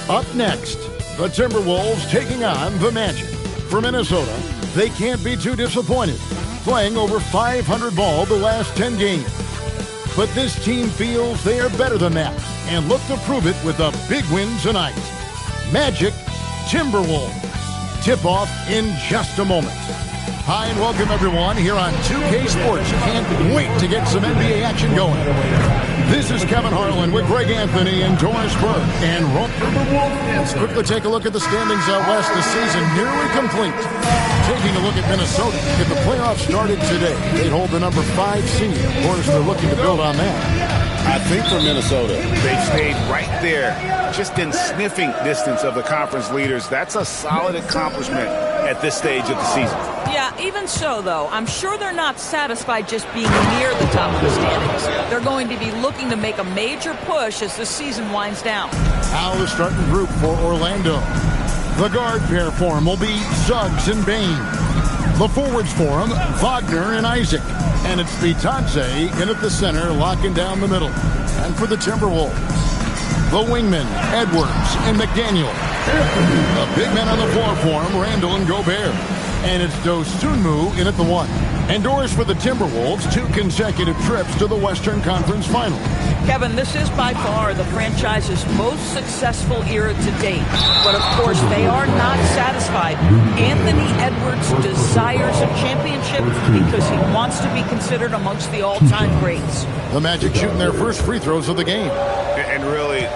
Up next, the Timberwolves taking on the Magic. For Minnesota, they can't be too disappointed, playing over 500 ball the last 10 games. But this team feels they are better than that and look to prove it with a big win tonight. Magic Timberwolves. Tip-off in just a moment. Hi and welcome everyone here on 2K Sports. Can't wait to get some NBA action going. This is Kevin Harlan with Greg Anthony and Doris Burke. And let's quickly take a look at the standings out west. The season nearly complete. Taking a look at Minnesota. If the playoffs started today, they'd hold the number 5 seed. Of course, they're looking to build on that. I think for Minnesota, they've stayed right there, just in sniffing distance of the conference leaders. That's a solid accomplishment at this stage of the season. Yeah, even so, though, I'm sure they're not satisfied just being near the top of the standings. They're going to be looking to make a major push as the season winds down. Now the starting group for Orlando. The guard pair for him will be Suggs and Bane. The forwards for him, Wagner and Isaac. And it's Bitadze in at the center, locking down the middle. And for the Timberwolves, the wingmen, Edwards and McDaniel. The big men on the floor for him, Randall and Gobert. And it's Dosunmu in at the 1. And Doris for the Timberwolves, 2 consecutive trips to the Western Conference Final. Kevin, this is by far the franchise's most successful era to date. But, of course, they are not satisfied. Anthony Edwards desires a championship because he wants to be considered amongst the all-time greats. The Magic shooting their first free throws of the game. And really,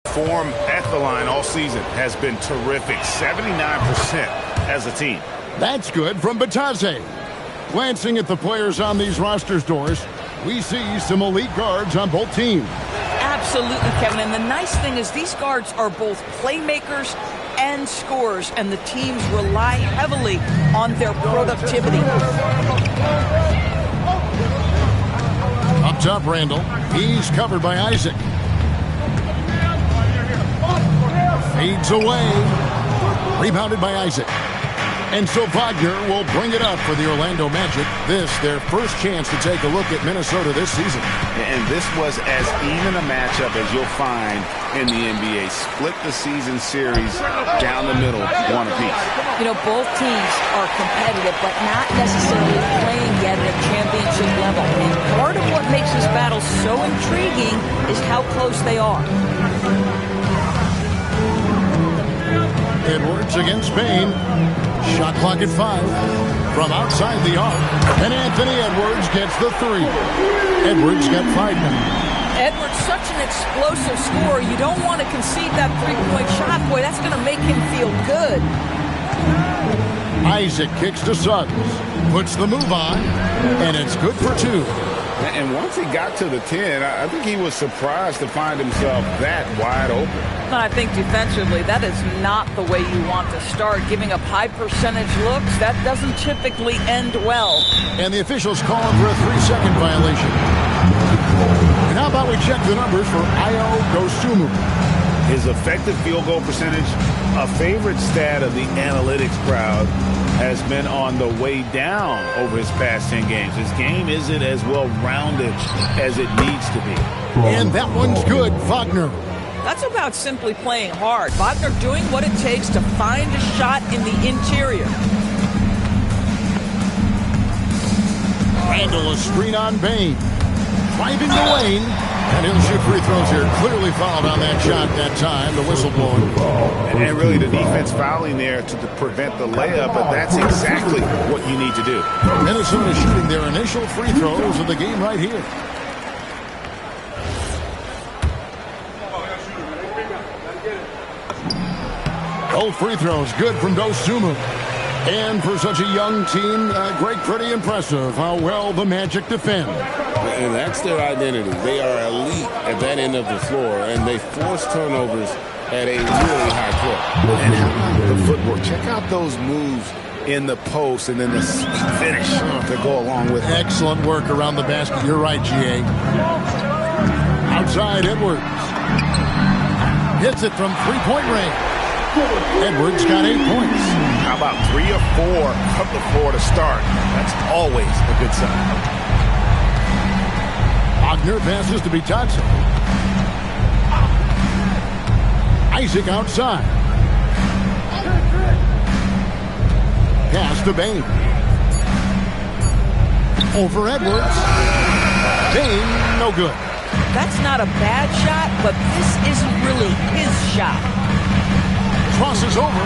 form at the line all season has been terrific. 79% as a team. That's good from Bitadze. Glancing at the players on these rosters, Doris, we see some elite guards on both teams. Absolutely, Kevin. And the nice thing is these guards are both playmakers and scorers, and the teams rely heavily on their productivity. Up top, Randall. He's covered by Isaac. Fades away. Rebounded by Isaac. And so Wagner will bring it up for the Orlando Magic. This, their first chance to take a look at Minnesota this season. And this was as even a matchup as you'll find in the NBA. Split the season series down the middle, one apiece. You know, both teams are competitive, but not necessarily playing yet at a championship level. And part of what makes this battle so intriguing is how close they are. Edwards against Bane. Shot clock at 5. From outside the arc. And Anthony Edwards gets the 3. Edwards got 5 now. Edwards, such an explosive scorer. You don't want to concede that three-point shot. Boy, that's going to make him feel good. Isaac kicks to Suggs. Puts the move on. And it's good for 2. And once he got to the 10, I think he was surprised to find himself that wide open. I think defensively, that is not the way you want to start. Giving up high percentage looks, that doesn't typically end well. And the officials calling for a 3-second violation. And how about we check the numbers for Ayo Dosunmu? His effective field goal percentage, a favorite stat of the analytics crowd, has been on the way down over his past 10 games. His game isn't as well-rounded as it needs to be. And that one's good, Wagner. That's about simply playing hard. Wagner doing what it takes to find a shot in the interior. Randall, a screen on Bane. Driving the lane. And he'll shoot free throws here. Clearly fouled on that shot that time. The whistle blowing. And really the defense fouling there to prevent the layup, but that's exactly what you need to do. Minnesota shooting their initial free throws of the game right here. Both free throws good from Dosunmu. And for such a young team, Greg, pretty impressive how well the Magic defend. And that's their identity. They are elite at that end of the floor, and they force turnovers at a really high clip. And how about the footwork? Check out those moves in the post and then the sweet finish to go along with it. Excellent work around the basket. You're right, G.A. Outside, Edwards. Hits it from three-point range. Edwards got 8 points. How about 3 or 4 from the floor to start? That's always a good sign. Wagner passes to Bitadze. Isaac outside. Pass to Bane. Over Edwards. Bane, no good. That's not a bad shot, but this isn't really his shot. Crosses over.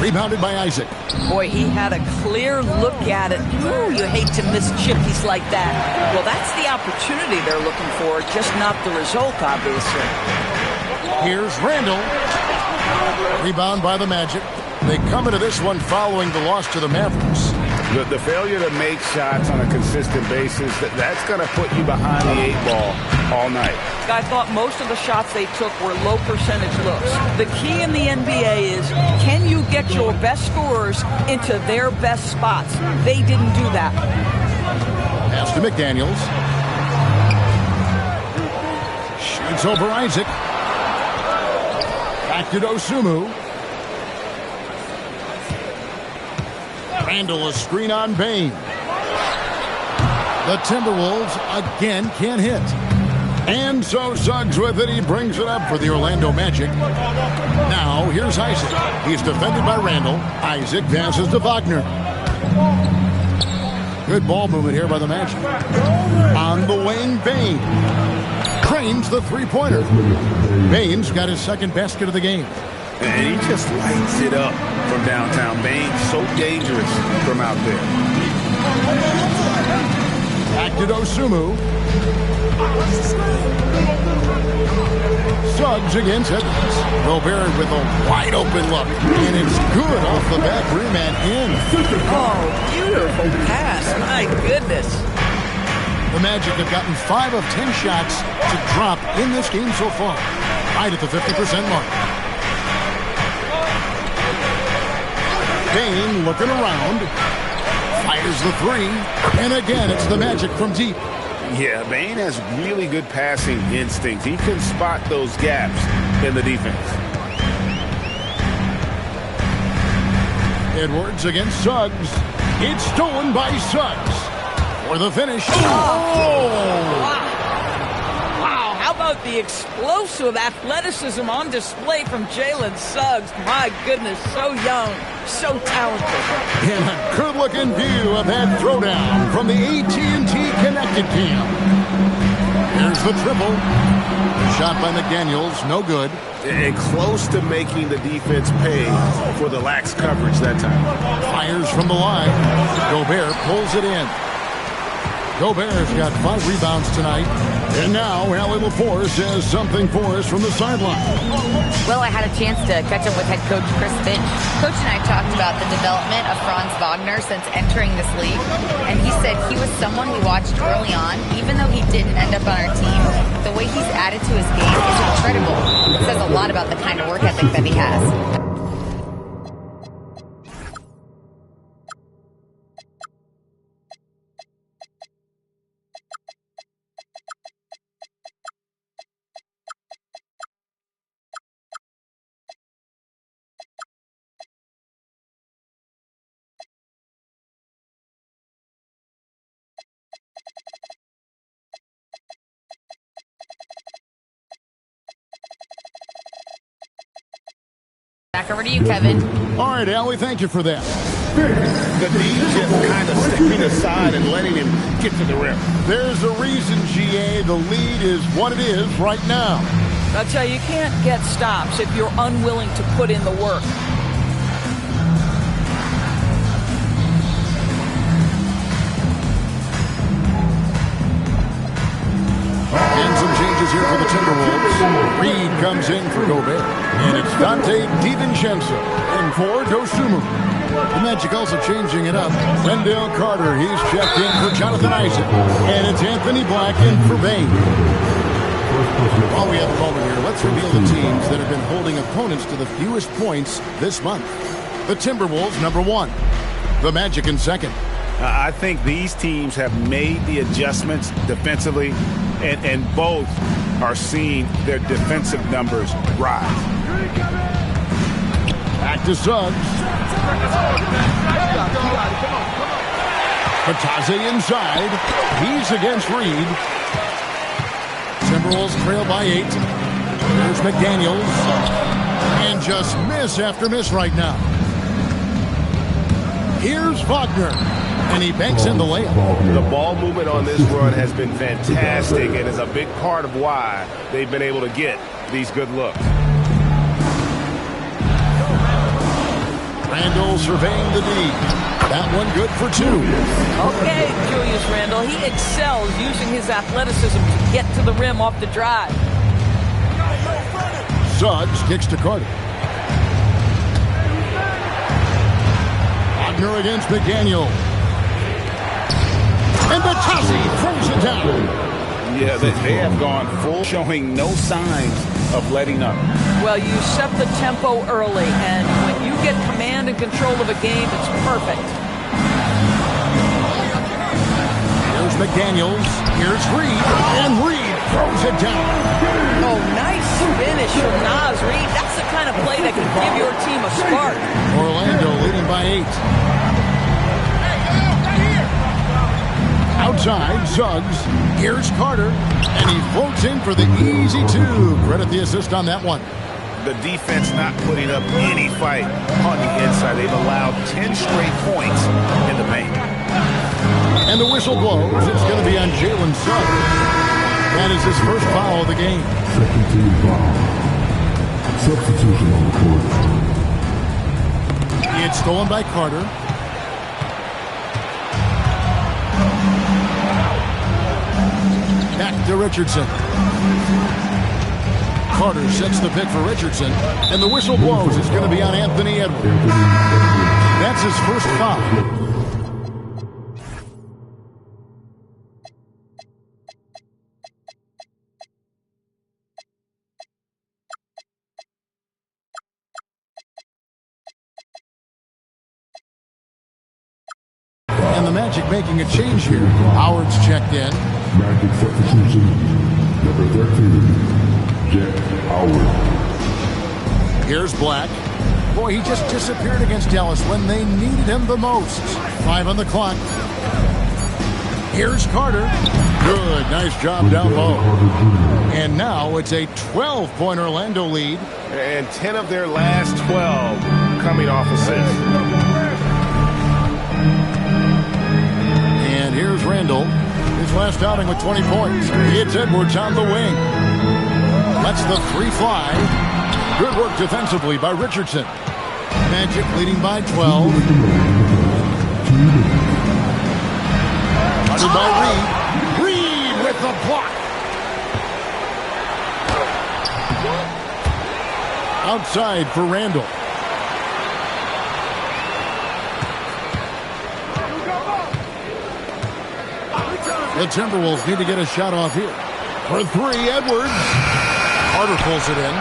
Rebounded by Isaac. Boy, he had a clear look at it. Ooh, you hate to miss chippies like that. Well, that's the opportunity they're looking for, just not the result, obviously. Here's Randall. Rebound by the Magic. They come into this one following the loss to the Mavericks. The failure to make shots on a consistent basis, that's going to put you behind the 8 ball all night. I thought most of the shots they took were low percentage looks. The key in the NBA is, can you get your best scorers into their best spots? They didn't do that. Pass to McDaniels. Shoots over Isaac. Back to Dosunmu. Randall, a screen on Bane. The Timberwolves again can't hit. And so Suggs with it. He brings it up for the Orlando Magic. Now here's Isaac. He's defended by Randall. Isaac passes to Wagner. Good ball movement here by the Magic. On the wing, Bane. Cranes the three-pointer. Bane's got his second basket of the game. And he just lights it up from downtown. Bane, so dangerous from out there. Back to Dosunmu. Suggs against Edwards. Gobert with a wide open look. And it's good off the back rim and in. Oh, beautiful pass. My goodness. The Magic have gotten 5 of 10 shots to drop in this game so far. Right at the 50% mark. Bane looking around. Fires the 3. And again, it's the Magic from deep. Yeah, Bane has really good passing instincts. He can spot those gaps in the defense. Edwards against Suggs. It's stolen by Suggs. For the finish. Wow, how about the explosive athleticism on display from Jalen Suggs? My goodness, so young, so talented. And a good-looking view of that throwdown from the AT&T Connected Cam. Here's the triple. Shot by McDaniels, no good. And close to making the defense pay for the lax coverage that time. Fires from the line. Gobert pulls it in. Gobert's got 5 rebounds tonight. And now Allie LaForce has something for us from the sideline. Well, I had a chance to catch up with head coach Chris Finch. Coach and I talked about the development of Franz Wagner since entering this league. And he said he was someone we watched early on, even though he didn't end up on our team. The way he's added to his game is incredible. It says a lot about the kind of work ethic that he has. Back over to you, Kevin. All right, Allie, thank you for that. The D just kind of stepping aside and letting him get to the rim. There's a reason, GA, the lead is what it is right now. I'll tell you, you can't get stops if you're unwilling to put in the work. And some changes here for the Timberwolves. Reed comes in for Gobert. And it's Dante DiVincenzo in for Dosunmu. The Magic also changing it up. Wendell Carter, he's checked in for Jonathan Isaac. And it's Anthony Black in for Bane. While we have a moment here, let's reveal the teams that have been holding opponents to the fewest points this month. The Timberwolves, number 1. The Magic in second. I think these teams have made the adjustments defensively, and both are seeing their defensive numbers rise. Back to Suggs. Patazzi inside. He's against Reed. Timberwolves trail by 8. There's McDaniels. And just miss after miss right now. Here's Wagner. And he banks in the layup. The ball movement on this run has been fantastic and is a big part of why they've been able to get these good looks. Randle surveying the D. That one good for 2. Okay, Julius Randle. He excels using his athleticism to get to the rim off the drive. Suggs kicks to Carter. Wagner against McDaniel. And Patazzi throws it down. Yeah, they have gone full, showing no signs of letting up. Well, you set the tempo early, and when you get command and control of a game, it's perfect. Here's McDaniels. Here's Reed. And Reed throws it down. Oh, nice finish from Naz Reid. That's the kind of play that can give your team a spark. Orlando leading by 8. Outside, Suggs. Here's Carter. And he floats in for the easy 2. Credit the assist on that one. The defense not putting up any fight on the inside. They've allowed 10 straight points in the paint. And the whistle blows. It's going to be on Jalen Suggs. That is his first foul of the game. Second team foul. Substitution on the court. It's stolen by Carter. Back to Richardson. Carter sets the pick for Richardson. And the whistle blows. It's going to be on Anthony Edwards. That's his first foul. And the Magic making a change here. Howard's checked in. Magic substitution. Number 13. Jet Howard. Here's Black. Boy, he just disappeared against Dallas when they needed him the most. 5 on the clock. Here's Carter. Good. Nice job down low. And now it's a 12-point Orlando lead. And 10 of their last 12 coming off assists. And here's Randle. His last outing with 20 points. It's Edwards on the wing. Lets the 3 fly. Good work defensively by Richardson. Magic leading by 12. Under by Reed. Reed with the block. Outside for Randle. The Timberwolves need to get a shot off here. For 3, Edwards. Carter pulls it in.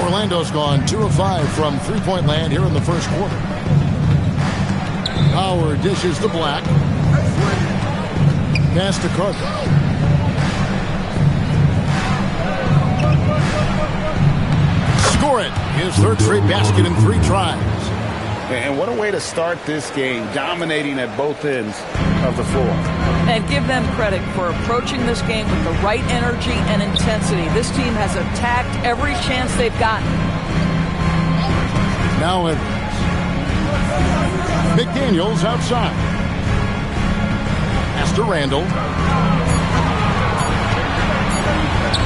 Orlando's gone 2 of 5 from three-point land here in the first quarter. Howard dishes to Black. Pass to Carter. Score it. His third straight basket in 3 tries. And what a way to start this game, dominating at both ends of the floor. And give them credit for approaching this game with the right energy and intensity. This team has attacked every chance they've gotten. Now Edwards. McDaniels outside. Pass to Randle.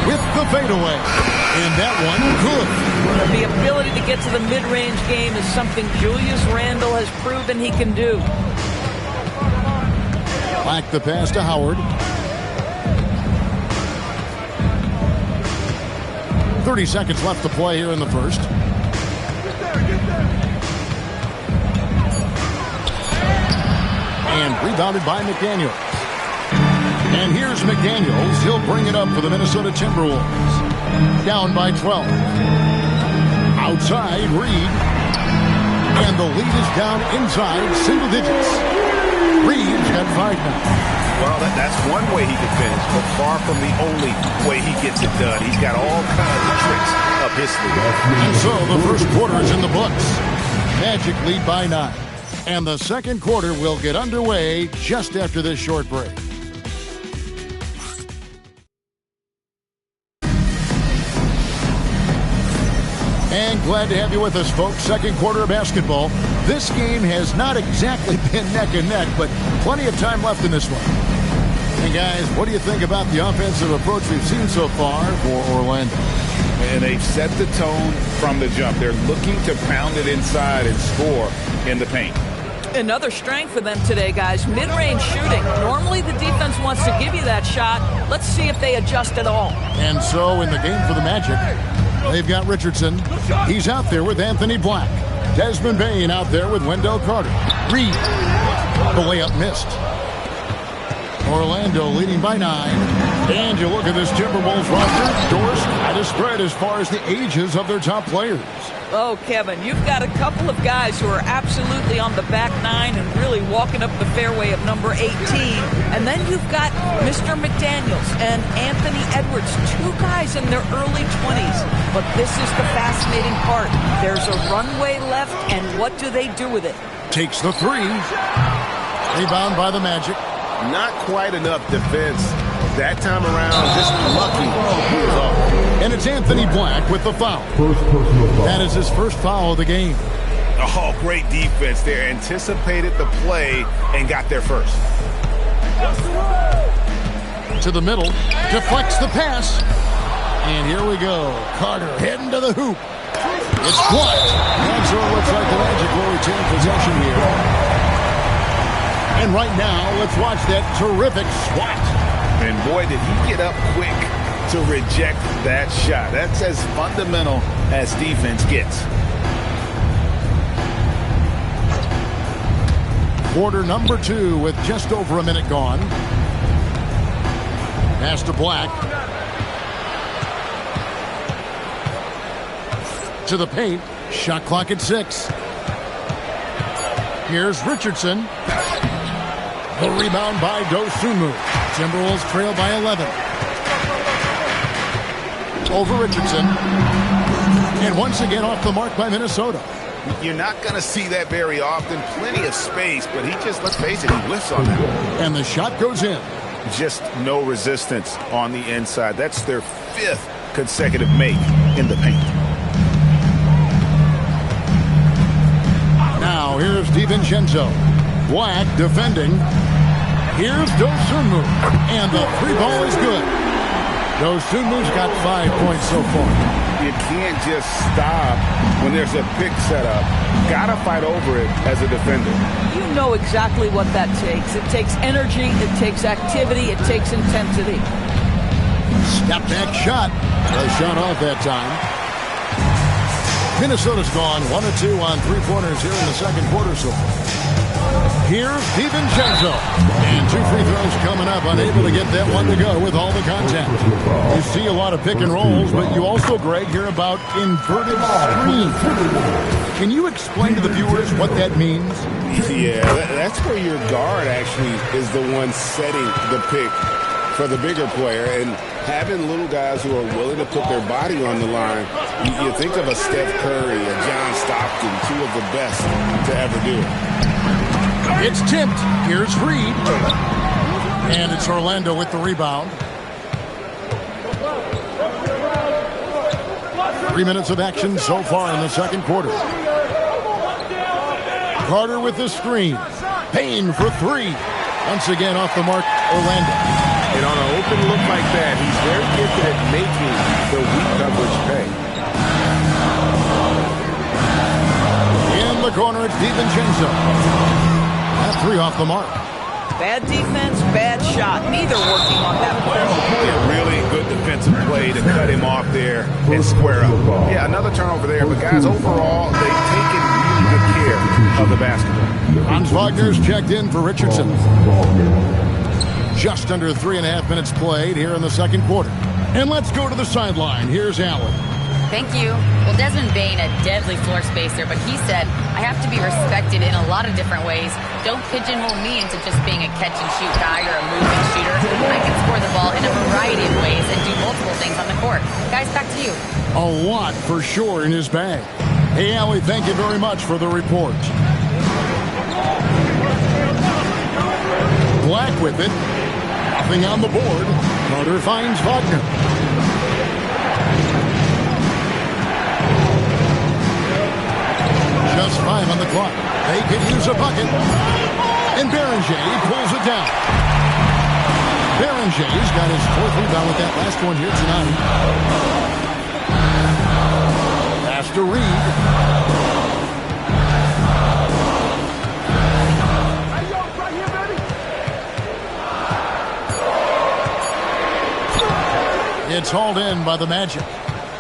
With the fadeaway. And that one good. The ability to get to the mid-range game is something Julius Randle has proven he can do. Black the pass to Howard. 30 seconds left to play here in the first. And rebounded by McDaniels. And here's McDaniels. He'll bring it up for the Minnesota Timberwolves. Down by 12. Outside, Reed. And the lead is down inside single digits. Reed's got 5 now. Well, that's one way he can finish, but far from the only way he gets it done. He's got all kinds of tricks up his sleeve. And so the first quarter is in the books. Magic lead by 9. And the second quarter will get underway just after this short break. And glad to have you with us, folks. Second quarter of basketball. This game has not exactly been neck and neck, but plenty of time left in this one. And guys, what do you think about the offensive approach we've seen so far for Orlando? And they've set the tone from the jump. They're looking to pound it inside and score in the paint. Another strength for them today, guys. Mid-range shooting. Normally the defense wants to give you that shot. Let's see if they adjust at all. And so in the game for the Magic, they've got Richardson. He's out there with Anthony Black. Desmond Bane out there with Wendell Carter. Reed. The layup missed. Orlando leading by 9. And you look at this Timberwolves roster. Doors kind of spread as far as the ages of their top players. Oh, Kevin, you've got a couple of guys who are absolutely on the back 9 and really walking up the fairway of number 18. And then you've got Mr. McDaniels and Anthony Edwards, 2 guys in their early 20s. But this is the fascinating part. There's a runway left, and what do they do with it? Takes the 3. Rebound by the Magic. Not quite enough defense that time around. Just lucky he was off. And it's Anthony Black with the foul. That is his first foul of the game. Oh, great defense there. Anticipated the play and got there first. To the middle. Deflects the pass. And here we go. Carter heading to the hoop. It's blocked. And so it looks like the Magic will retain possession here. And right now, let's watch that terrific swat. And boy, did he get up quick to reject that shot. That's as fundamental as defense gets. Quarter number 2 with just over a minute gone. Pass to Black. To the paint. Shot clock at 6. Here's Richardson. The rebound by Dosunmu. Timberwolves trail by 11. Over Richardson. And once again off the mark by Minnesota. You're not going to see that very often. Plenty of space, but he just, let's face it, he whiffs on that. And the shot goes in. Just no resistance on the inside. That's their 5th consecutive make in the paint. Now here's DiVincenzo. Black defending. Here's Dosunmu. And the 3 ball is good. Dosunmu's got 5 points so far. You can't just stop when there's a pick set up. Gotta fight over it as a defender. You know exactly what that takes. It takes energy, it takes activity, it takes intensity. Step back shot. A shot off that time. Minnesota's gone 1 of 2 on 3-pointers here in the second quarter so far. Here's DiVincenzo. And 2 free throws coming up. Unable to get that one to go with all the contact. You see a lot of pick and rolls, but you also, Greg, hear about inverted screens. Can you explain to the viewers what that means? Yeah, that's where your guard actually is the one setting the pick for the bigger player. And having little guys who are willing to put their body on the line, you think of a Steph Curry, a John Stockton, 2 of the best to ever do it. It's tipped. Here's Reed. And it's Orlando with the rebound. 3 minutes of action so far in the second quarter. Carter with the screen. Payne for 3. Once again off the mark, Orlando. And on an open look like that, he's very gifted at making the weak coverage pay. In the corner, it's DiVincenzo. That 3 off the mark. Bad defense, bad shot. Neither working on that play. Yeah, really good defensive play to cut him off there and square up. Yeah, another turnover there. But, guys, overall, they've taken really good care of the basketball. Franz Wagner's checked in for Richardson. Just under 3.5 minutes played here in the second quarter. And let's go to the sideline. Here's Allen. Thank you. Well, Desmond Bane, a deadly floor spacer, but he said, I have to be respected in a lot of different ways. Don't pigeonhole me into just being a catch-and-shoot guy or a moving shooter. I can score the ball in a variety of ways and do multiple things on the court. Guys, back to you. A lot for sure in his bag. Hey, Allie, thank you very much for the report. Black with it. Nothing on the board. Carter finds Wagner. Just 5 on the clock. They could use a bucket. And Beringer pulls it down. Berenger's got his 4th rebound with that last one here tonight. Pass to Reed. It's hauled in by the Magic.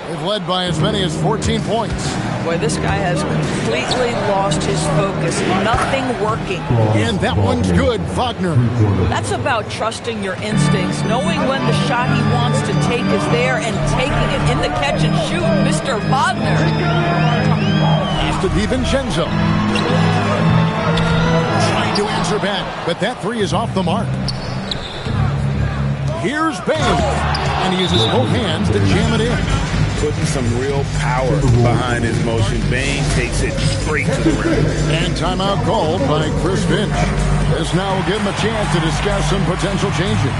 They've led by as many as 14 points. Boy, this guy has completely lost his focus. Nothing working. And that one's good, Wagner. That's about trusting your instincts, knowing when the shot he wants to take is there and taking it in the catch and shoot. Mr. Wagner. Pass to DiVincenzo. Trying to answer back, but that 3 is off the mark. Here's Bane. And he uses both hands to jam it in. Putting some real power behind his motion. Bane takes it straight to the rim. And timeout called by Chris Finch. This now will give him a chance to discuss some potential changes.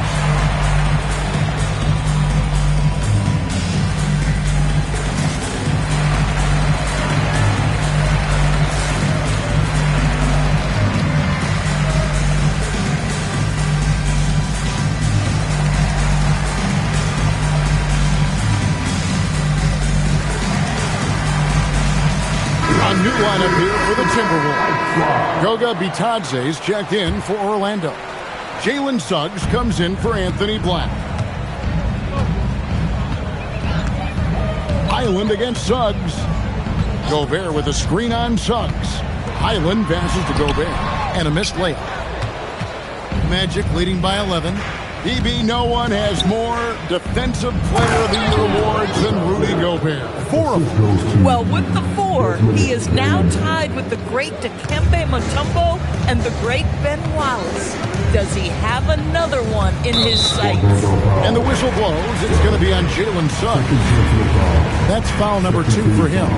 New lineup here for the Timberwolves. Goga Bitadze's checked in for Orlando. Jalen Suggs comes in for Anthony Black. Highland against Suggs. Gobert with a screen on Suggs. Highland passes to Gobert. And a missed layup. Magic leading by 11. BB, no one has more Defensive Player of the Year awards than Rudy Gobert. 4 of them. Well, with the 4, he is now tied with the great Dikembe Mutombo and the great Ben Wallace. Does he have another one in his sights? And the whistle blows. It's going to be on Jalen Suggs. That's foul number 2 for him.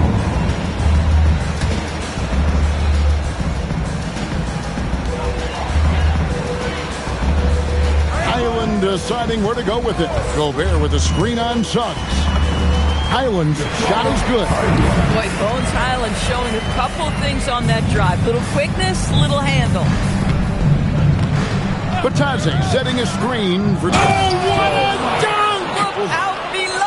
Highland deciding where to go with it. Gobert with a screen on Suggs. Highland's shot is good. Boy, Bones Highland showing a couple of things on that drive. Little quickness, little handle. Bitadze setting a screen for... Oh, what a dunk! Look out below!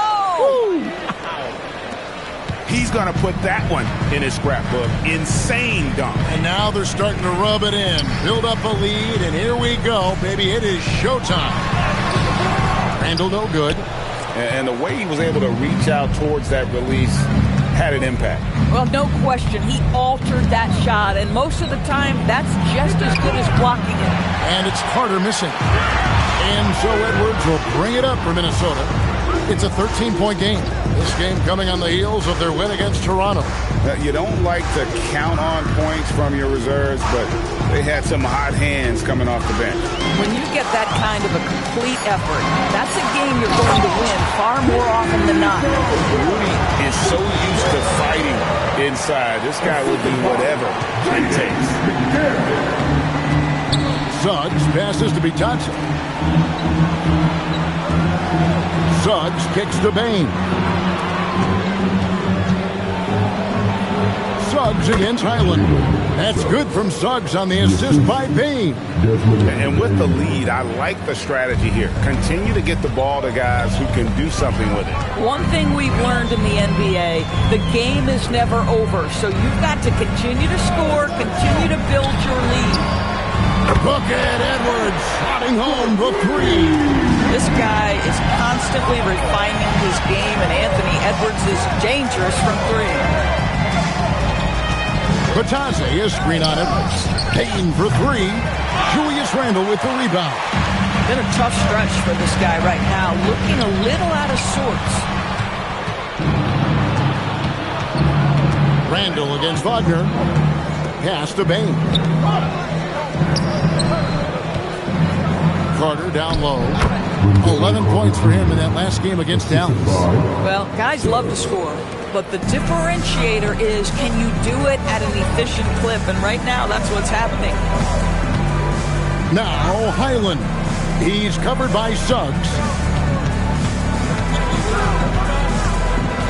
He's going to put that one in his scrapbook. Insane dunk. And now they're starting to rub it in. Build up a lead, and here we go, baby. It is showtime. Randall no good. And the way he was able to reach out towards that release had an impact. Well, no question. He altered that shot, and most of the time, that's just as good as blocking it. And it's Carter missing. And so Edwards will bring it up for Minnesota. It's a 13-point game. This game coming on the heels of their win against Toronto. Now, you don't like to count on points from your reserves, but they had some hot hands coming off the bench. When you get that kind of a complete effort, that's a game you're going to win far more often than not. Rudy is so used to fighting inside. This guy will do whatever it takes. Suggs passes to Bitadze. Suggs kicks to Bane. Suggs against Highland. That's good from Suggs on the assist by Bane. And with the lead, I like the strategy here. Continue to get the ball to guys who can do something with it. One thing we've learned in the NBA, the game is never over. So you've got to continue to score, continue to build your lead. Bucket Edwards shotting home the 3. This guy is constantly refining his game, and Anthony Edwards is dangerous from 3. Bitadze is screen on Edwards. Payton for 3. Julius Randle with the rebound. Been a tough stretch for this guy right now, looking a little out of sorts. Randall against Wagner. Pass to Bain. Carter down low. 11 points for him in that last game against Dallas. Well, guys love to score, but the differentiator is, can you do it at an efficient clip? And right now, that's what's happening. Now, Highland. He's covered by Suggs.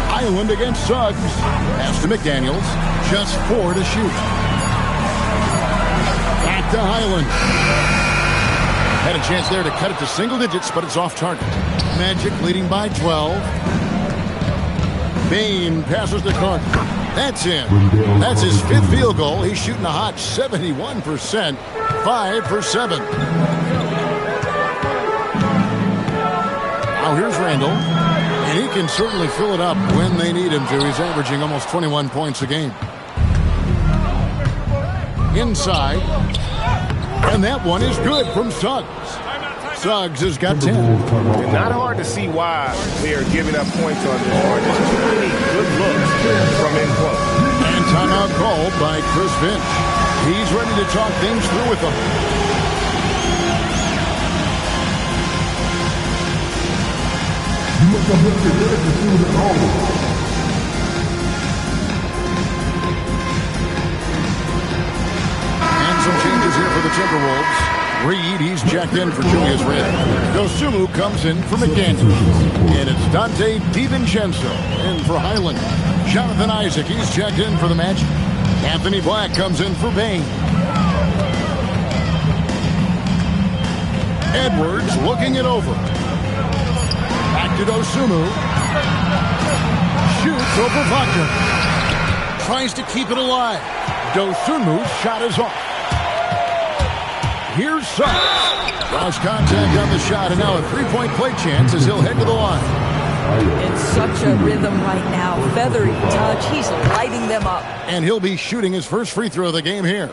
Highland against Suggs. Pass to McDaniels. Just 4 to shoot. Back to Highland. Had a chance there to cut it to single digits, but it's off target. Magic leading by 12. Bain passes to Carter. That's in. That's his 5th field goal. He's shooting a hot 71%. 5 for 7. Now here's Randall. And he can certainly fill it up when they need him to. He's averaging almost 21 points a game. Inside. And that one is good from Suggs. Suggs has got 10. Not hard to see why they are giving up points on this one. There's too many good looks from in close. And timeout called by Chris Finch. He's ready to talk things through with them. And some changes here for the Timberwolves. Reed, he's checked in for Julius Randle. Dosunmu comes in for McDaniels. And it's Dante DiVincenzo in for Highland. Jonathan Isaac, he's checked in for the Magic. Anthony Black comes in for Bain. Edwards looking it over. Back to Dosunmu. Shoots over Wagner. Tries to keep it alive. Dosunmu's shot is off. Here's Suggs. Draws contact on the shot, and now a three-point play chance as he'll head to the line. In such a rhythm right now. Feathery touch. He's lighting them up. And he'll be shooting his first free throw of the game here.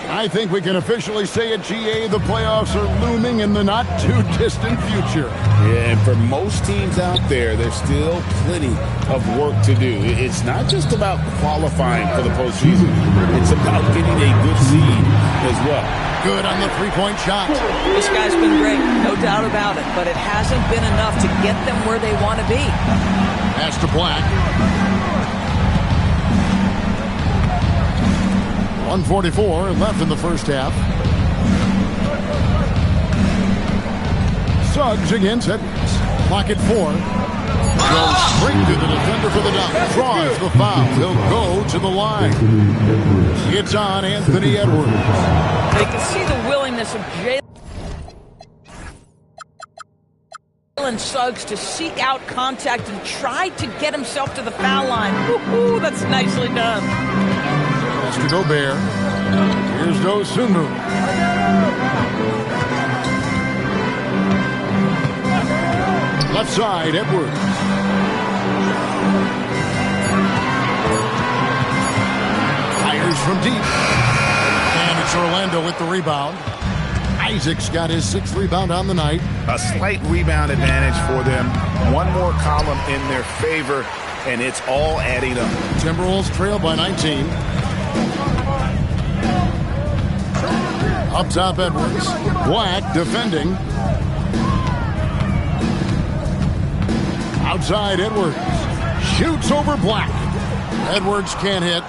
I think we can officially say at GA the playoffs are looming in the not-too-distant future. Yeah, and for most teams out there, there's still plenty of work to do. It's not just about qualifying for the postseason. It's about getting a good seed as well. Good on the three-point shot. This guy's been great, no doubt about it, but it hasn't been enough to get them where they want to be. Pass to Black. 1:44 left in the first half. Suggs against Edwards. Clock at 4. Goes straight to the defender for the dunk. Draws the foul. He'll go to the line. It's on Anthony Edwards. They can see the willingness of Jalen Suggs to seek out contact and try to get himself to the foul line. Woo-hoo, that's nicely done. To Gobert. Here's Dosunmu. Left side, Edwards. Fires from deep. And it's Orlando with the rebound. Isaac's got his 6th rebound on the night. A slight rebound advantage for them. One more column in their favor, and it's all adding up. Timberwolves trail by 19. Up top, Edwards. Black defending. Outside, Edwards. Shoots over Black. Edwards can't hit.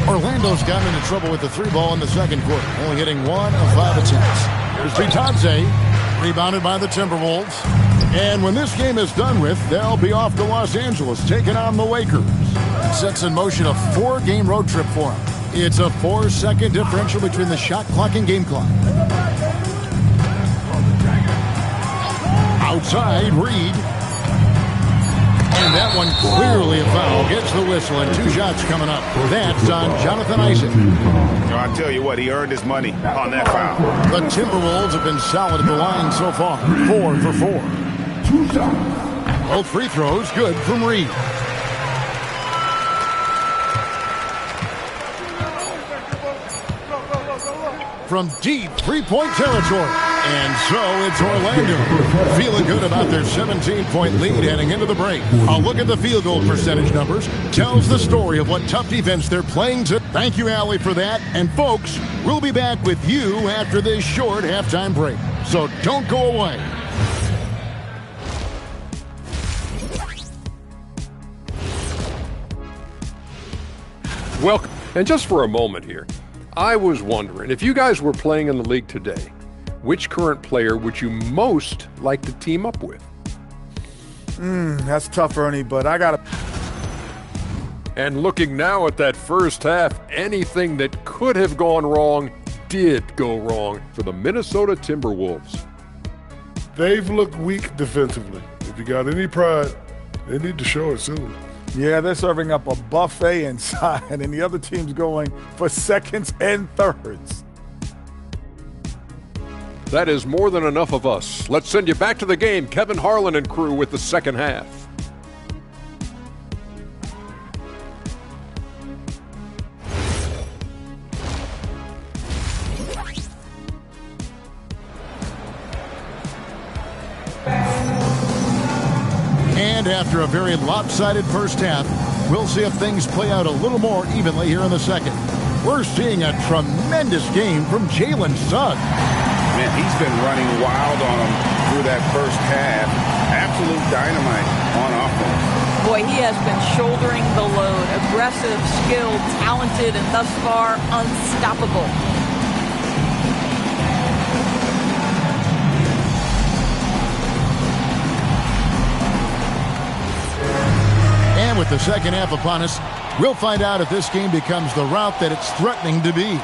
Orlando's gotten into trouble with the 3-ball in the second quarter, only hitting 1 of 5 attempts. Here's Vitadze, rebounded by the Timberwolves. And when this game is done with, they'll be off to Los Angeles, taking on the Lakers. Sets in motion a 4-game road trip for them. It's a 4-second differential between the shot clock and game clock. Outside, Reed. And that one clearly a foul. Gets the whistle, and 2 shots coming up. That's on Jonathan Isaac. I'll tell you what, he earned his money on that foul. The Timberwolves have been solid at the line so far. 4 for 4. Both free throws good from Reed. from deep three-point territory. And so it's Orlando feeling good about their 17-point lead heading into the break. A look at the field goal percentage numbers tells the story of what tough defense they're playing to. Thank you, Allie, for that. And folks, we'll be back with you after this short halftime break. So don't go away. Welcome. And just for a moment here, I was wondering, if you guys were playing in the league today, which current player would you most like to team up with? That's tough, Ernie, but I got to... And looking now at that first half, anything that could have gone wrong did go wrong for the Minnesota Timberwolves. They've looked weak defensively. If you got any pride, they need to show it soon. Yeah, they're serving up a buffet inside, and the other team's going for seconds and thirds. That is more than enough of us. Let's send you back to the game. Kevin Harlan and crew with the second half. And after a very lopsided first half, we'll see if things play out a little more evenly here in the second. We're seeing a tremendous game from Jalen Suggs. Man, he's been running wild on him through that first half. Absolute dynamite on offense. Boy, he has been shouldering the load. Aggressive, skilled, talented, and thus far unstoppable. And with the second half upon us, we'll find out if this game becomes the route that it's threatening to be.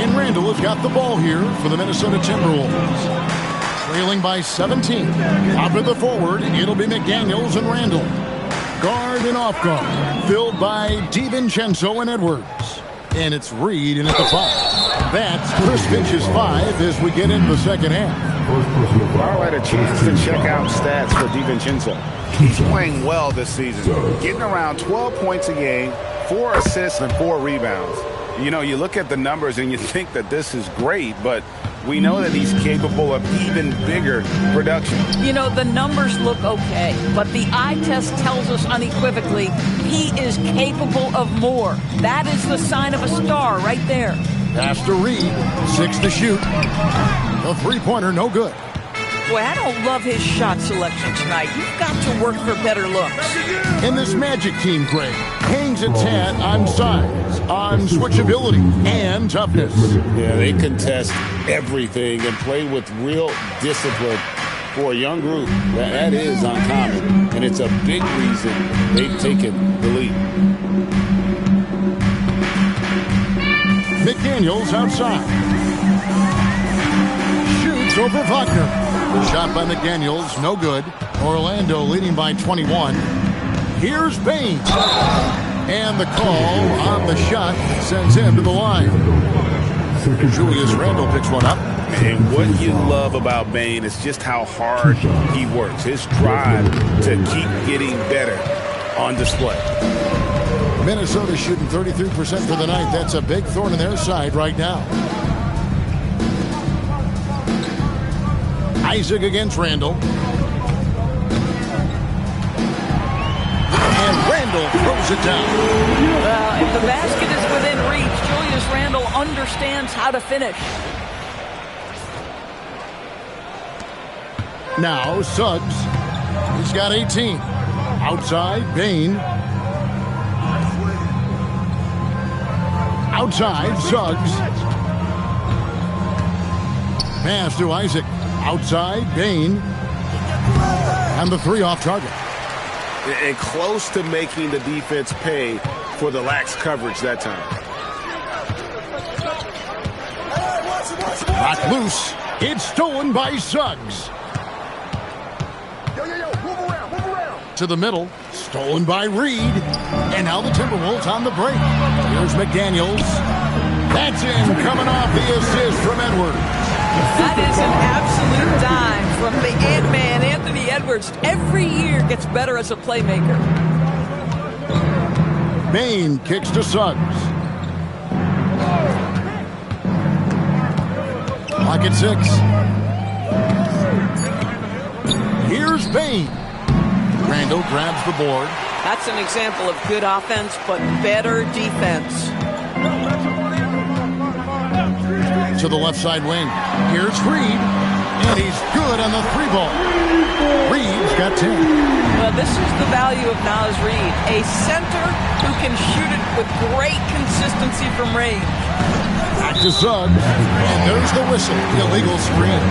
And Randall has got the ball here for the Minnesota Timberwolves. Trailing by 17. Top of the forward, it'll be McDaniels and Randall. Guard and off guard, filled by DiVincenzo and Edwards. And it's Reed in at the 5. That's Chris Finch's 5 as we get into the second half. All right, a chance to check out stats for DiVincenzo. He's playing well this season, getting around 12 points a game, 4 assists and 4 rebounds. You know, you look at the numbers and you think that this is great, but we know that he's capable of even bigger production. You know, the numbers look okay, but the eye test tells us unequivocally he is capable of more. That is the sign of a star right there. Pass to Reed, 6 to shoot. The three-pointer, no good. Boy, I don't love his shot selection tonight. You've got to work for better looks. And this Magic team, Greg, hangs its hat on size, on switchability, and toughness. Yeah, they contest everything and play with real discipline. For a young group, that is uncommon, and it's a big reason they've taken the lead. McDaniels outside. Shoots over Wagner. Shot by McDaniels, no good. Orlando leading by 21. Here's Bane. And the call on the shot sends him to the line. Julius Randle picks one up. And what you love about Bane is just how hard he works. His drive to keep getting better on display. Minnesota shooting 33% for the night. That's a big thorn in their side right now. Isaac against Randall. And Randall throws it down. If the basket is within reach, Julius Randle understands how to finish. Now Suggs. He's got 18. Outside, Bane. Outside, Suggs. Pass to Isaac. Outside, Bane. And the 3 off target. And close to making the defense pay for the lax coverage that time. Knocked loose. It's stolen by Suggs. To the middle. Stolen by Reed. And now the Timberwolves on the break. Here's McDaniels. That's in, coming off the assist from Edwards. That is an absolute dime from the Ant-Man, Anthony Edwards. Every year gets better as a playmaker. Bane kicks to Suggs. Clock at 6. Here's Bane. Randall grabs the board. That's an example of good offense, but better defense. To the left side wing. Here's Reed. And he's good on the 3-ball. Reed's got 10. Well, this is the value of Naz Reid, a center who can shoot it with great consistency from range. Back to Suggs. And there's the whistle. Illegal screen.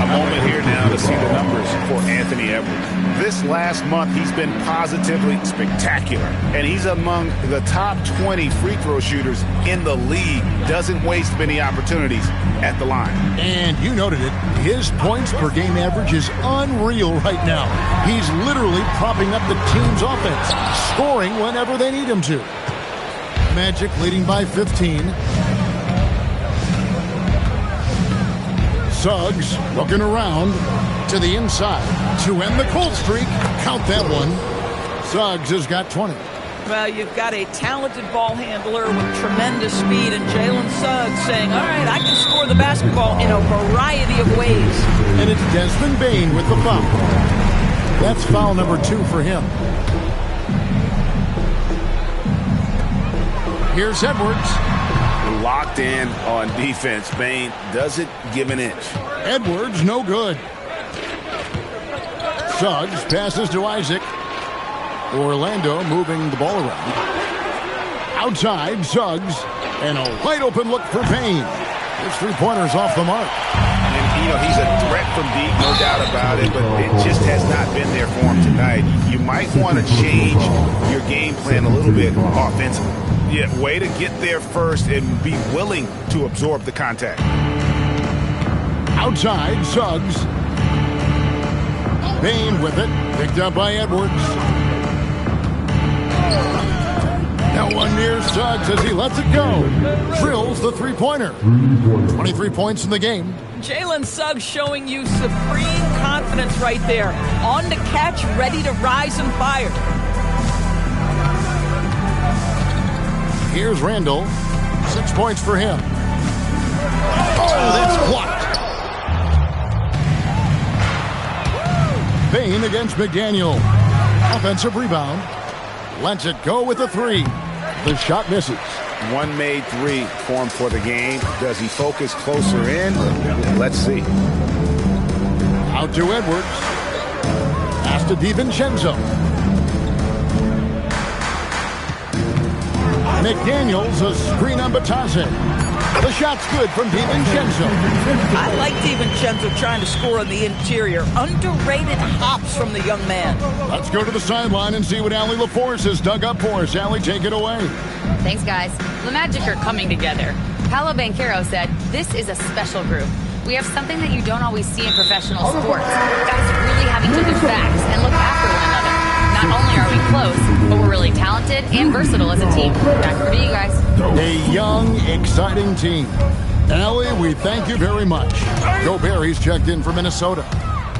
A moment here now to see the numbers for Anthony Edwards. This last month, he's been positively spectacular. And he's among the top 20 free throw shooters in the league. Doesn't waste many opportunities at the line. And you noted it. His points per game average is unreal right now. He's literally propping up the team's offense, scoring whenever they need him to. Magic leading by 15. Suggs looking around to the inside to end the cold streak. Count that one. Suggs has got 20. Well, you've got a talented ball handler with tremendous speed, and Jalen Suggs saying, all right, I can score the basketball in a variety of ways. And it's Desmond Bane with the foul. That's foul number 2 for him. Here's Edwards. Locked in on defense. Bane doesn't give an inch. Edwards, no good. Suggs passes to Isaac. Orlando moving the ball around. Outside, Suggs. And a wide open look for Payne. His 3-pointer's off the mark. And, you know, he's a threat from deep, no doubt about it, but it just has not been there for him tonight. You might want to change your game plan a little bit offensively. Yeah, way to get there first and be willing to absorb the contact. Outside, Suggs. Bane with it. Picked up by Edwards. That one near Suggs as he lets it go. Drills the 3-pointer. 23 points in the game. Jalen Suggs showing you supreme confidence right there. On the catch, ready to rise and fire. Here's Randall. 6 points for him. Oh, that's blocked. Bane against McDaniel. Offensive rebound. Lets it go with a 3. The shot misses. One made 3 for him for the game. Does he focus closer in? Let's see. Out to Edwards. Pass to DiVincenzo. McDaniels, a screen on Batase. The shot's good from DiVincenzo. I like DiVincenzo trying to score on the interior. Underrated hops from the young man. Let's go to the sideline and see what Allie LaForce has dug up for us. Allie, take it away. Thanks, guys. The Magic are coming together. Paolo Banchero said, this is a special group. We have something that you don't always see in professional sports. Guys really having to look backs and look after one another. Not only are we close, but we're really talented and versatile as a team. Back to you guys. A young, exciting team. Allie, we thank you very much. Gobert checked in for Minnesota.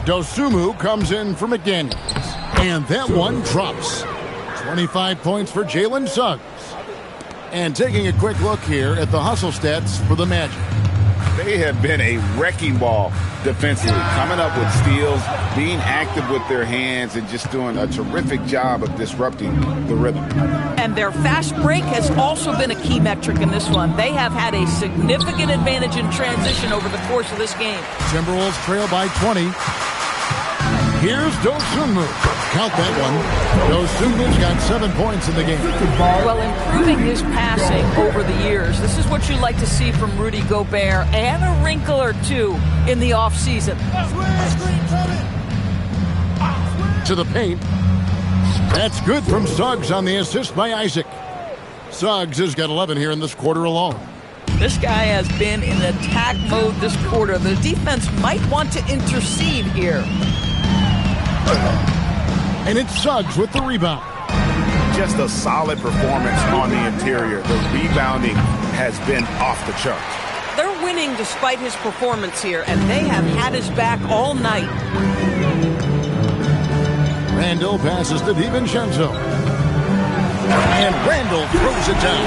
Dosunmu comes in for McDaniels. And that one drops. 25 points for Jalen Suggs. And taking a quick look here at the hustle stats for the Magic. They have been a wrecking ball defensively, coming up with steals, being active with their hands, and just doing a terrific job of disrupting the rhythm. And their fast break has also been a key metric in this one. They have had a significant advantage in transition over the course of this game. Timberwolves trail by 20. Here's Dosunmu. Count that one. Dosunmu's got 7 points in the game. Well, improving his passing over the years. This is what you like to see from Rudy Gobert, and a wrinkle or two in the offseason. To the paint. That's good from Suggs on the assist by Isaac. Suggs has got 11 here in this quarter alone. This guy has been in attack mode this quarter. The defense might want to intercede here. And it's Suggs with the rebound. Just a solid performance on the interior. The rebounding has been off the charts. They're winning despite his performance here, and they have had his back all night. Randall passes to DiVincenzo. And Randall throws it down.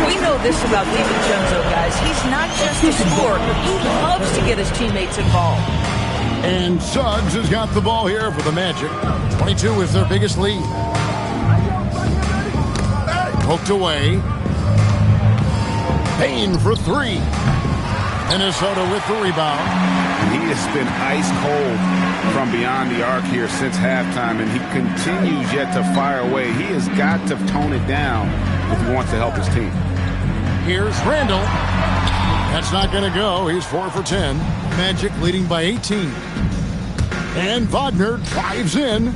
We know this about DiVincenzo, guys. He's not just a scorer. He loves to get his teammates involved. And Suggs has got the ball here for the Magic. 22 is their biggest lead. Poked away. Payne for three. Minnesota with the rebound. He has been ice cold from beyond the arc here since halftime, and he continues yet to fire away. He has got to tone it down if he wants to help his team. Here's Randall. That's not going to go. He's 4 for 10. Magic leading by 18. And Wagner drives in.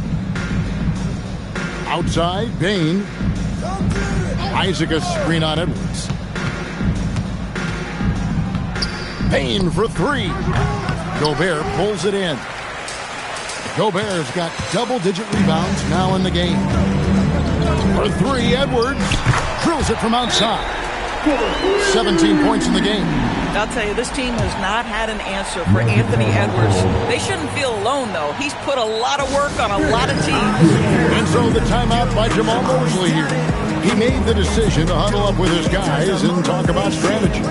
Outside, Bane. Isaac a screen on Edwards. Payne for three. Gobert pulls it in. Gobert's got double-digit rebounds now in the game. For three, Edwards drills it from outside. 17 points in the game. I'll tell you, this team has not had an answer for Anthony Edwards. They shouldn't feel alone, though. He's put a lot of work on a lot of teams. And so the timeout by Jamal Mosley here. He made the decision to huddle up with his guys and talk about strategy.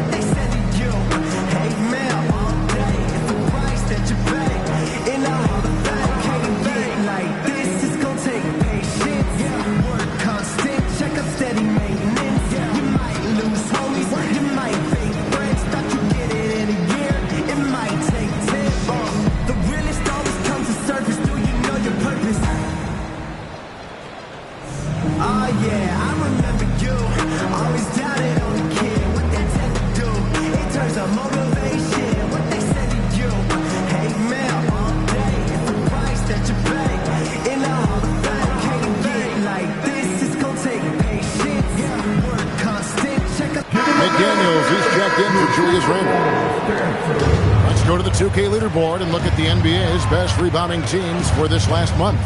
Let's go to the 2K leaderboard and look at the NBA's best rebounding teams for this last month.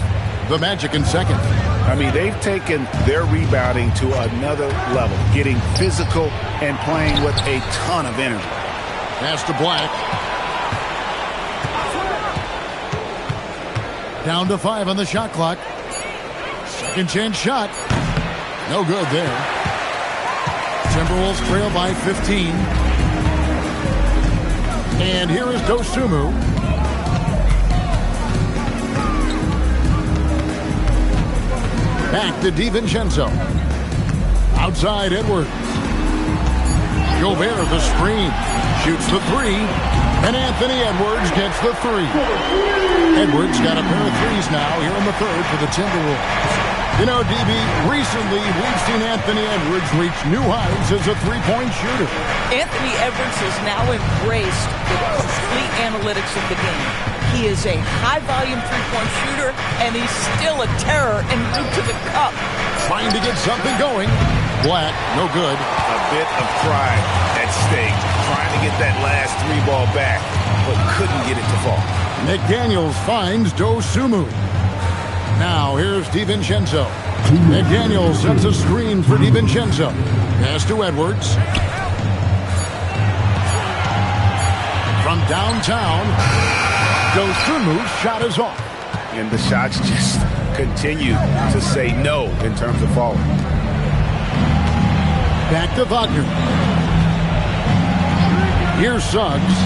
The Magic in second. I mean, they've taken their rebounding to another level, getting physical and playing with a ton of energy. Pass to Black. Down to 5 on the shot clock. Second chance shot. No good there. Timberwolves trail by 15. And here is Dosunmu. Back to DiVincenzo. Outside Edwards. Gobert the screen. Shoots the three. And Anthony Edwards gets the three. Edwards got a pair of threes now here in the third for the Timberwolves. You know, DB, recently we've seen Anthony Edwards reach new heights as a three-point shooter. Anthony Edwards has now embraced the complete analytics of the game. He is a high-volume three-point shooter, and he's still a terror en route to the cup. Trying to get something going. Black, no good. A bit of pride at stake, trying to get that last three ball back, but couldn't get it to fall. McDaniels finds Dosunmu. Now here's DiVincenzo. McDaniels sends a screen for DiVincenzo. Pass to Edwards. From downtown, Dosunmu's shot is off. And the shots just continue to say no in terms of falling. Back to Wagner. Here's Suggs.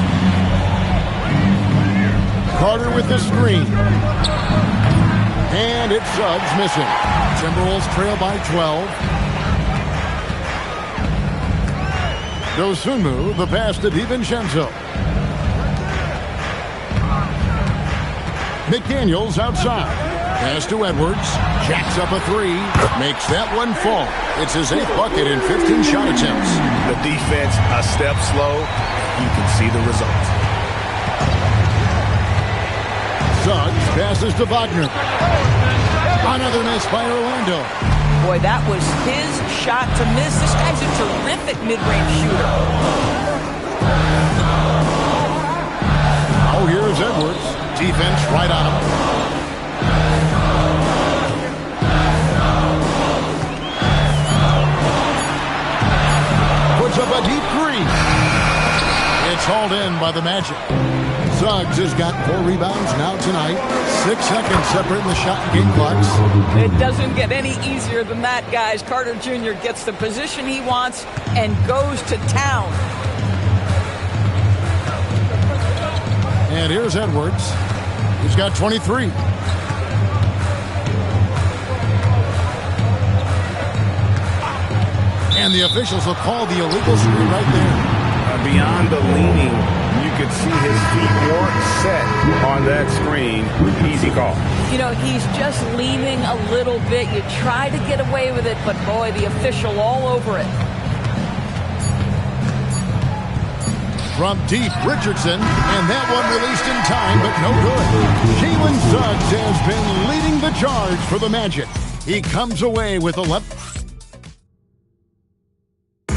Carter with the screen. And it's Suggs missing. Timberwolves trail by 12. Dosunmu, the pass to DiVincenzo. McDaniels outside. Pass to Edwards. Jacks up a three. Makes that one fall. It's his 8th bucket in 15 shot attempts. The defense a step slow. You can see the result. Suggs passes to Wagner. Another miss by Orlando. Boy, that was his shot to miss. This guy's a terrific mid-range shooter. Oh, here's Edwards. Defense right on him. Puts up a deep three. It's hauled in by the Magic. Suggs has got 4 rebounds now tonight. 6 seconds separating the shot and game clocks. It doesn't get any easier than that, guys. Carter Jr. gets the position he wants and goes to town. And here's Edwards. He's got 23. And the officials will call the illegal screen right there. Beyond the leaning, you could see his feet weren't set on that screen. Easy call. You know, he's just leaning a little bit. You try to get away with it, but boy, the official all over it. From deep, Richardson, and that one released in time, but no good. Jalen Suggs has been leading the charge for the Magic. He comes away with 11.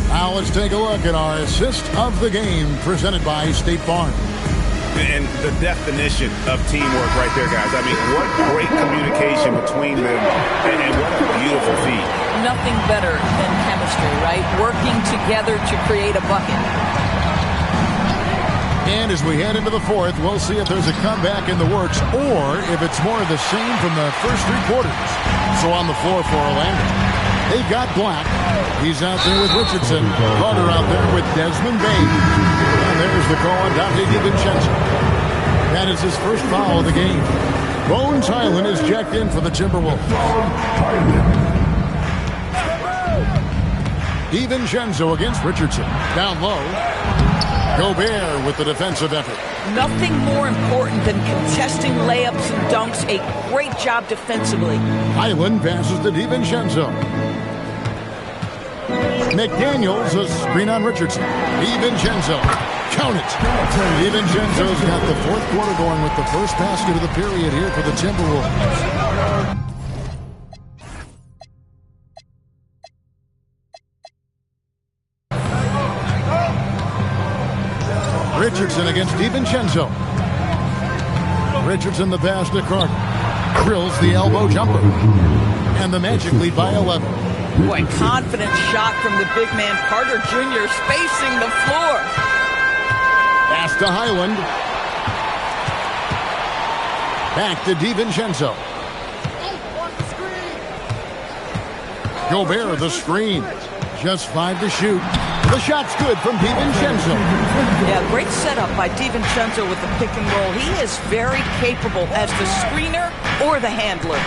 Now let's take a look at our assist of the game presented by State Farm. And the definition of teamwork right there, guys. I mean, what great communication between them, and what a beautiful feat. Nothing better than chemistry, right? Working together to create a bucket. And as we head into the fourth, we'll see if there's a comeback in the works or if it's more of the same from the first 3 quarters. So on the floor for Orlando, they've got Black. He's out there with Richardson. Carter out there with Desmond Bane. And there's the call on Dante DiVincenzo. That is his first foul of the game. Bones Hyland is checked in for the Timberwolves. DiVincenzo against Richardson. Down low. Gobert with the defensive effort. Nothing more important than contesting layups and dunks. A great job defensively. Hyland passes to DiVincenzo. McDaniels a screen on Richardson. DiVincenzo. Count it. DiVincenzo's got the fourth quarter going with the first basket of the period here for the Timberwolves. Richardson against DiVincenzo. Richardson the pass to Carter. Drills the elbow jumper. And the Magic lead by 11. Boy, confident shot from the big man. Carter Jr. spacing the floor. Pass to Hyland. Back to DiVincenzo. Gobert the screen. Just 5 to shoot. The shot's good from DiVincenzo. Yeah, great setup by DiVincenzo with the pick and roll. He is very capable as the screener or the handler.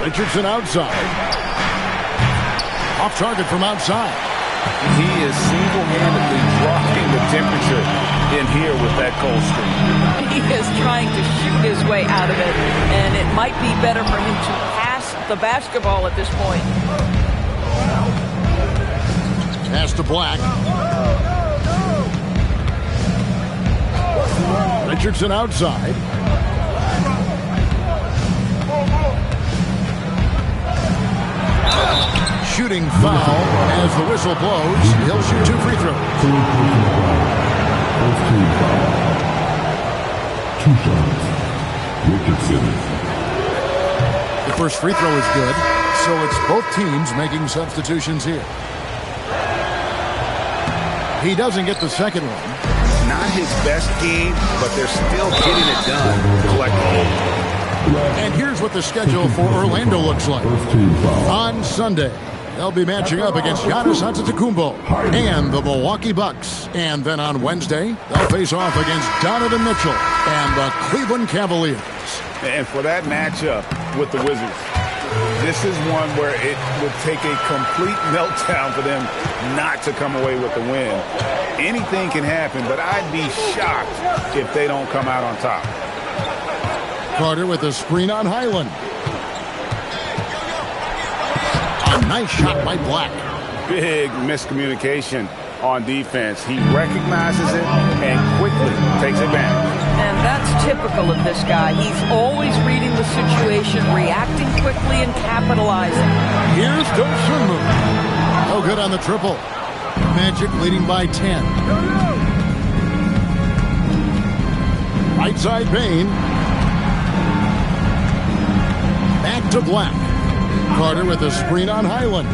Richardson outside. Off target from outside. He is single-handedly dropping the temperature in here with that cold screen. He is trying to shoot his way out of it, and it might be better for him to pass the basketball at this point. Pass to Black. Richardson outside. Shooting foul as the whistle blows. He'll shoot 2 free throws. 2 shots. Richardson. The first free throw is good, so it's both teams making substitutions here. He doesn't get the second one. Not his best game, but they're still getting it done collectively. And here's what the schedule for Orlando looks like. On Sunday, they'll be matching up against Giannis Antetokounmpo and the Milwaukee Bucks. And then on Wednesday, they'll face off against Donovan Mitchell and the Cleveland Cavaliers. And for that matchup with the Wizards, this is one where it would take a complete meltdown for them not to come away with the win. Anything can happen, but I'd be shocked if they don't come out on top. Carter with a screen on Hyland. A nice shot by Black. Big miscommunication on defense. He recognizes it and quickly takes advantage. And that's typical of this guy. He's always reading the situation, reacting quickly, and capitalizing. Here's Dosunmu. No good on the triple. Magic leading by 10. Right side Bane. Back to Black. Carter with a screen on Hyland.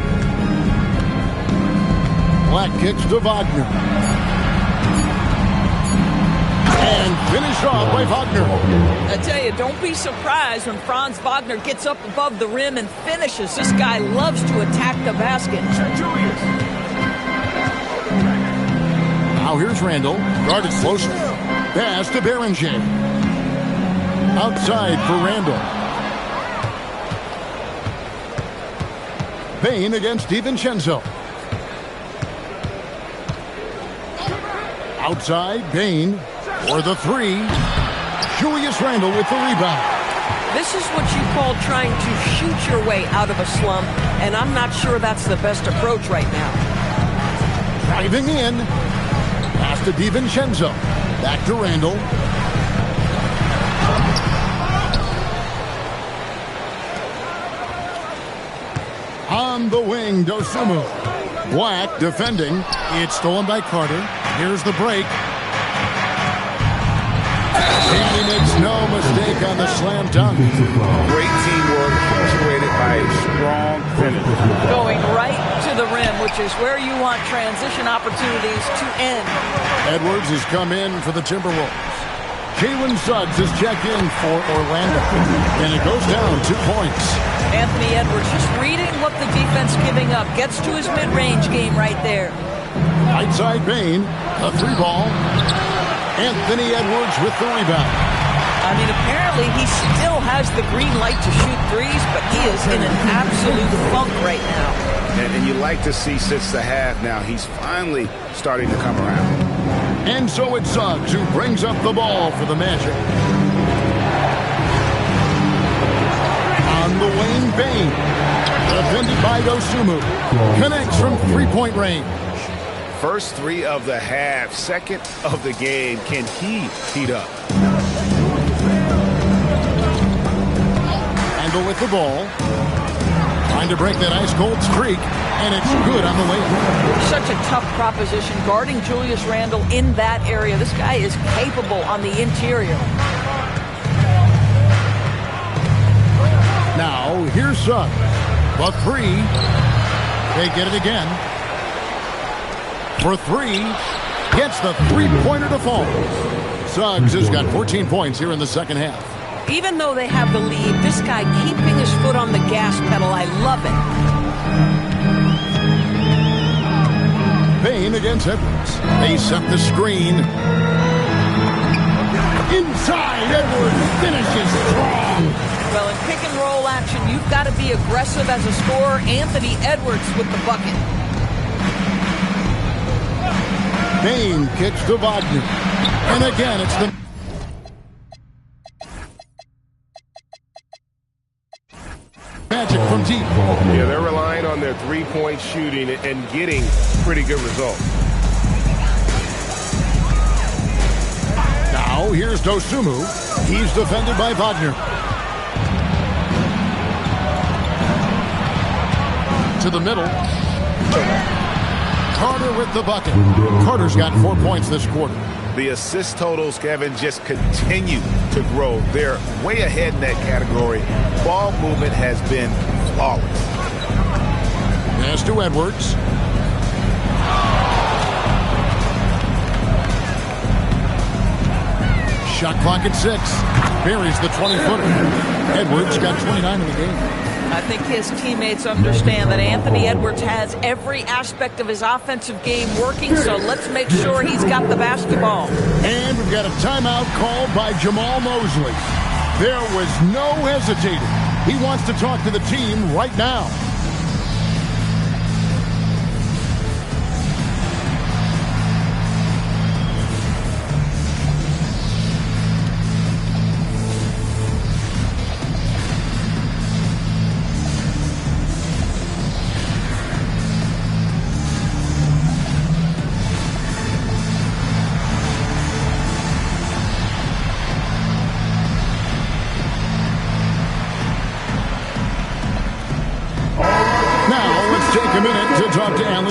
Black kicks to Wagner. And finished off by Wagner. I tell you, don't be surprised when Franz Wagner gets up above the rim and finishes. This guy loves to attack the basket. Now here's Randall. Guarded close. Pass to Beringer. Outside for Randall. Payne against DiVincenzo. Outside, Payne for the three. Julius Randle with the rebound. This is what you call trying to shoot your way out of a slump, and I'm not sure that's the best approach right now. Driving in. Pass to DiVincenzo. Back to Randall. On the wing, Dosunmu. Black defending. It's stolen by Carter. Here's the break. And he makes no mistake on the slam dunk. Great teamwork punctuated by a strong finish. Going right to the rim, which is where you want transition opportunities to end. Edwards has come in for the Timberwolves. Jalen Suggs is checked in for Orlando. And it goes down 2 points. Anthony Edwards just reading what the defense giving up. Gets to his mid-range game right there. Right side Payne. A three ball. Anthony Edwards with the rebound. I mean, apparently he still has the green light to shoot threes, but he is in an absolute funk right now. And you like to see since the half now, he's finally starting to come around. And so it's Suggs who brings up the ball for the Magic. On the wing, Payne. Defended by Dosunmu. Connects from three-point range. First three of the half, second of the game. Can he heat up? Randall with the ball. Trying to break that ice-cold streak. And it's good on the way. Such a tough proposition guarding Julius Randle in that area. This guy is capable on the interior. Now, here's Suggs. The three. They get it again. For three. Gets the three-pointer to fall. Suggs has got 14 points here in the second half. Even though they have the lead, this guy keeping his foot on the gas pedal, I love it. Payne against Edwards. They set the screen. Inside, Edwards finishes strong. Well, in pick and roll action, you've got to be aggressive as a scorer. Anthony Edwards with the bucket. Payne kicks to Wagner. And again, it's the... Magic from deep. Yeah, they're relying on their three-point shooting and getting pretty good results. Now, here's Dosunmu. He's defended by Wagner. To the middle. Carter with the bucket. Carter's got 4 points this quarter. The assist totals, Kevin, just continue to grow. They're way ahead in that category. Ball movement has been flawless. Pass to Edwards. Shot clock at 6. Buries the 20-footer. Edwards got 29 in the game. I think his teammates understand that Anthony Edwards has every aspect of his offensive game working, so let's make sure he's got the basketball. And we've got a timeout called by Jamal Mosley. There was no hesitating. He wants to talk to the team right now.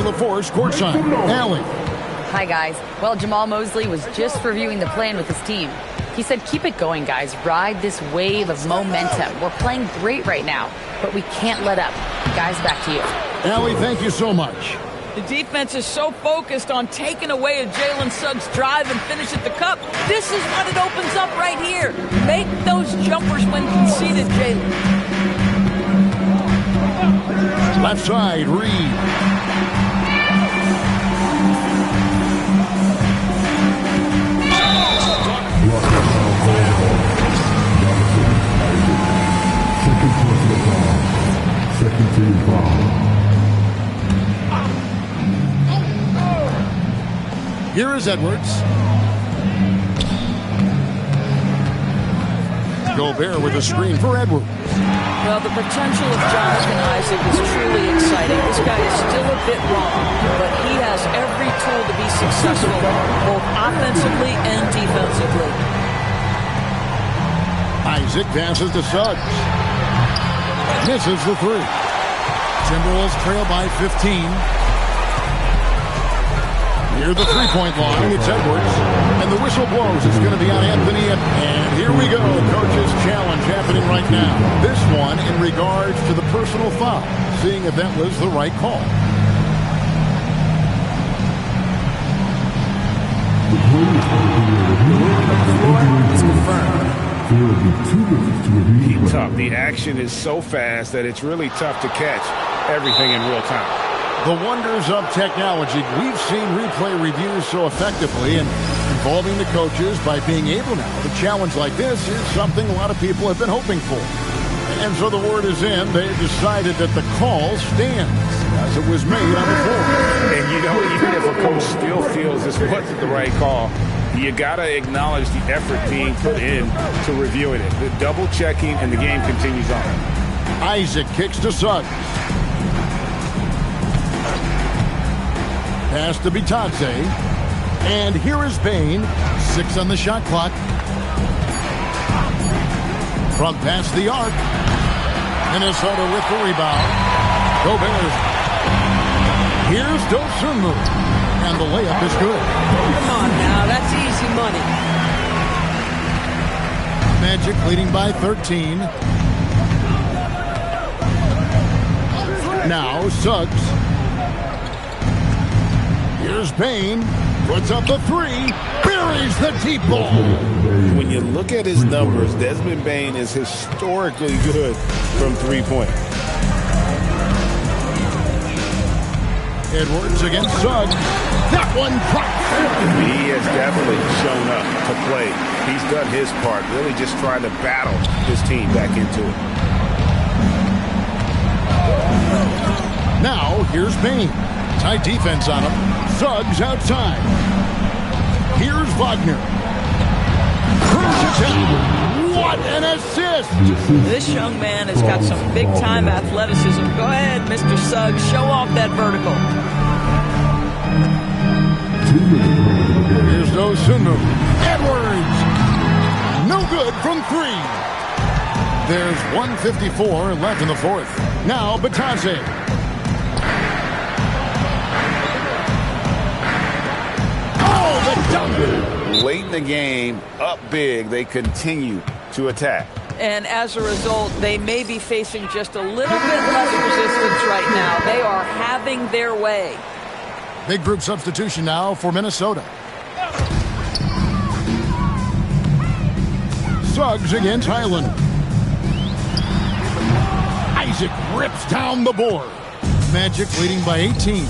LaForce courtside. Allie. Hi, guys. Well, Jamal Mosley was just reviewing the plan with his team. He said, keep it going, guys. Ride this wave of momentum. We're playing great right now, but we can't let up. Guys, back to you. Allie, thank you so much. The defense is so focused on taking away a Jalen Suggs drive and finish at the cup. This is what it opens up right here. Make those jumpers when conceded, Jalen. Left side, Reed. Second team foul. Here is Edwards. Gobert with a screen for Edwards. Well, the potential of Jonathan Isaac is truly exciting. This guy is still a bit raw, but he has every tool to be successful, both offensively and defensively. Isaac passes to Suggs. Misses the three. Timberwolves trail by 15. Near the three-point line, it's Edwards. And the whistle blows. It's going to be on Anthony. And here we go. Coach's challenge happening right now. This one in regards to the personal foul. Seeing if that was the right call. Tough. The action is so fast that it's really tough to catch everything in real time. The wonders of technology. We've seen replay reviews so effectively, and involving the coaches by being able now to challenge like this is something a lot of people have been hoping for. And so the word is in. They've decided that the call stands as it was made on the floor. And you know, even if a coach still feels this wasn't the right call, you got to acknowledge the effort being put in to reviewing it. The double checking, and the game continues on. Isaac kicks to Suggs. Pass to Bitadze. And here is Bane. 6 on the shot clock. From past the arc. Minnesota with the rebound. Gobert. Here's Dosunmu. And the layup is good. Come on now, that's easy money. Magic leading by 13. Now Suggs. Here's Bane. Puts up the three. Buries the deep ball. When you look at his numbers, Desmond Bane is historically good from three-point. Edwards against Suggs. That one drops. He has definitely shown up to play. He's done his part, really just trying to battle his team back into it. Now, here's Bane. Tight defense on him. Suggs outside. Here's Wagner. What an assist! This young man has got some big-time athleticism. Go ahead, Mr. Suggs. Show off that vertical. Here's Dosunmu. Edwards! No good from 3. There's 1:54 left in the fourth. Now Bitadze. Oh, the dunker! Late in the game, up big, they continue to attack. And as a result, they may be facing just a little bit less resistance right now. They are having their way. Big group substitution now for Minnesota. Suggs against Highland. Isaac rips down the board. Magic leading by 18.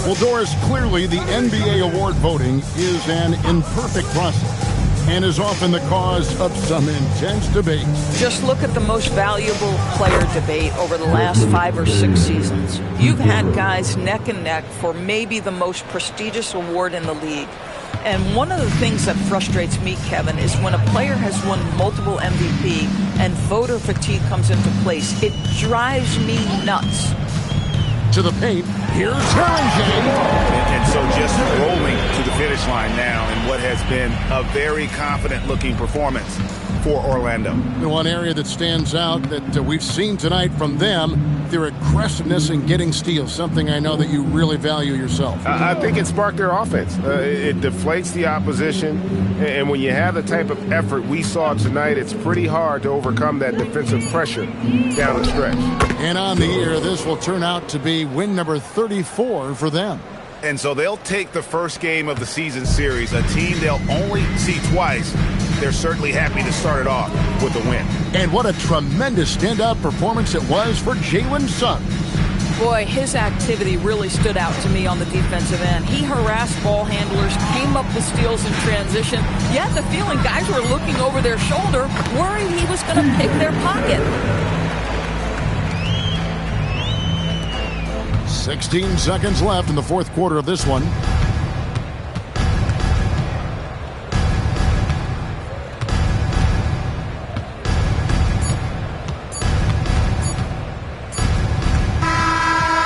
Well, Doris, clearly the NBA award voting is an imperfect process and is often the cause of some intense debate. Just look at the most valuable player debate over the last 5 or 6 seasons. You've had guys neck and neck for maybe the most prestigious award in the league. And one of the things that frustrates me, Kevin, is when a player has won multiple MVP and voter fatigue comes into place. It drives me nuts. To the paint, here's Harrington. And so just rolling to the finish line now in what has been a very confident-looking performance for Orlando. The one area that stands out that we've seen tonight from them, their aggressiveness in getting steals, something I know that you really value yourself. I think it sparked their offense. It deflates the opposition, and when you have the type of effort we saw tonight, it's pretty hard to overcome that defensive pressure down the stretch. And on the year, this will turn out to be win number 34 for them. And so they'll take the first game of the season series, a team they'll only see twice. They're certainly happy to start it off with a win. And what a tremendous standout performance it was for Jalen Suggs. Boy, his activity really stood out to me on the defensive end. He harassed ball handlers, came up with steals in transition. You had the feeling guys were looking over their shoulder, worried he was going to pick their pocket. 16 seconds left in the fourth quarter of this one.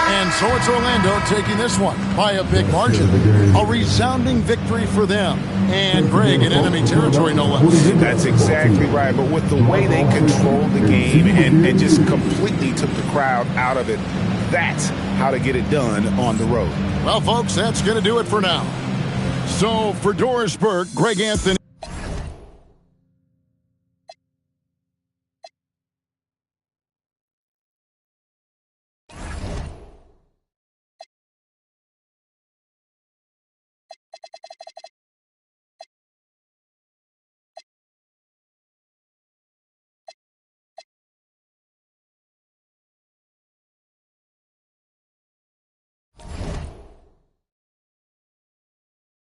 And so it's Orlando taking this one by a big margin. A resounding victory for them. And Greg in enemy territory, no less. That's exactly right. But with the way they controlled the game and just completely took the crowd out of it, that's how to get it done on the road. Well, folks, that's going to do it for now. So for Doris Burke, Greg Anthony.